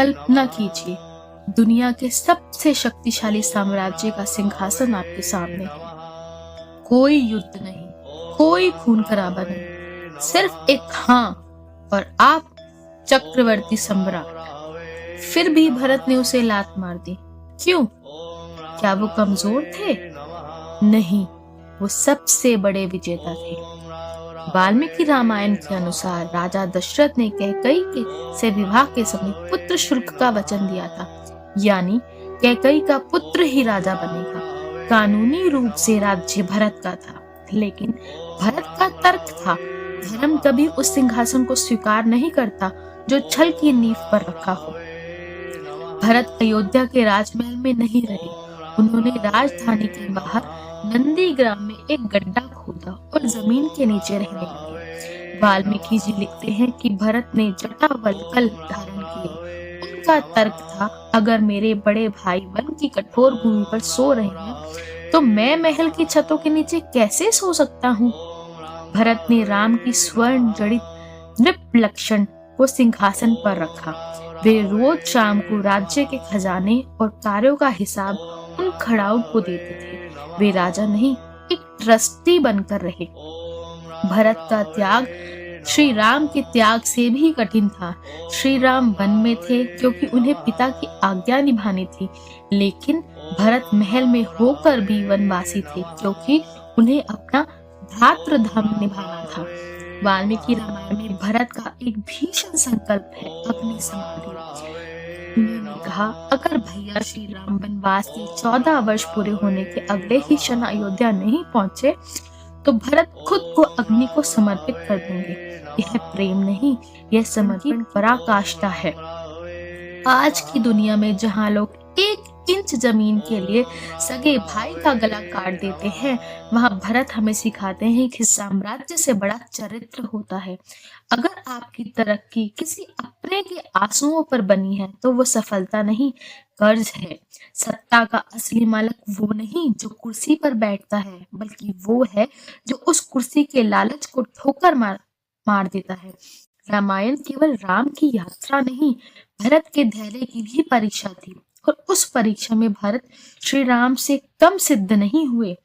कल्पना कीजिए, दुनिया के सबसे शक्तिशाली साम्राज्य का सिंहासन आपके सामने है। कोई युद्ध नहीं, कोई खून खराबा नहीं, सिर्फ एक हाँ और आप चक्रवर्ती सम्राट। फिर भी भरत ने उसे लात मार दी। क्यों? क्या वो कमजोर थे? नहीं, वो सबसे बड़े विजेता थे। वाल्मीकि रामायण के अनुसार राजा दशरथ ने कैकई के से विवाह के समय पुत्र शुल्क का वचन दिया था, यानी कैकई का पुत्र ही राजा बनेगा। कानूनी रूप से राज्य भरत का था, लेकिन भरत का तर्क था, धर्म कभी उस सिंहासन को स्वीकार नहीं करता जो छल की नींव पर रखा हो। भरत अयोध्या के राजमहल में नहीं रहे, उन्होंने राजधानी के बाहर नंदीग्राम में एक गड्ढा खोदा और जमीन के नीचे रहने लगे। वाल्मीकि जी लिखते हैं कि भरत ने जटावल्कल धारण किए। उनका तर्क था, अगर मेरे बड़े भाई वन की कठोर भूमि पर सो रहे हैं तो मैं महल की छतों के नीचे कैसे सो सकता हूँ। भरत ने राम की स्वर्ण जड़ित नृप को सिंहासन पर रखा। वे रोज शाम को राज्य के खजाने और कार्यों का हिसाब उन खड़ाओं को देते थे। वे राजा नहीं, एक ट्रस्टी बनकर रहे। भरत का त्याग श्री राम के त्याग से भी कठिन था। श्री राम वन में थे क्योंकि उन्हें पिता की आज्ञा निभानी थी, लेकिन भरत महल में होकर भी वनवासी थे क्योंकि उन्हें अपना भ्रातृधर्म निभाना था। वाल्मीकि रामायण में भरत का एक भीषण संकल्प है, अपनी समाधि। उन्होंने कहा, अगर भैया श्री राम वनवास के 14 वर्ष पूरे होने के अगले ही क्षण अयोध्या नहीं पहुंचे तो भरत खुद को अग्नि को समर्पित कर देंगे। यह प्रेम नहीं, यह समर्पण पराकाष्ठा है। आज की दुनिया में जहां लोग 1 इंच जमीन के लिए सगे भाई का गला काट देते हैं, वहां भरत हमें सिखाते हैं कि साम्राज्य से बड़ा चरित्र होता है। अगर आपकी तरक्की किसी अपने के आंसुओं पर बनी है तो वो सफलता नहीं, कर्ज है। सत्ता का असली मालिक वो नहीं जो कुर्सी पर बैठता है, बल्कि वो है जो उस कुर्सी के लालच को ठोकर मार देता है। रामायण केवल राम की यात्रा नहीं, भरत के धैर्य की भी परीक्षा थी, और उस परीक्षा में भरत श्री राम से कम सिद्ध नहीं हुए।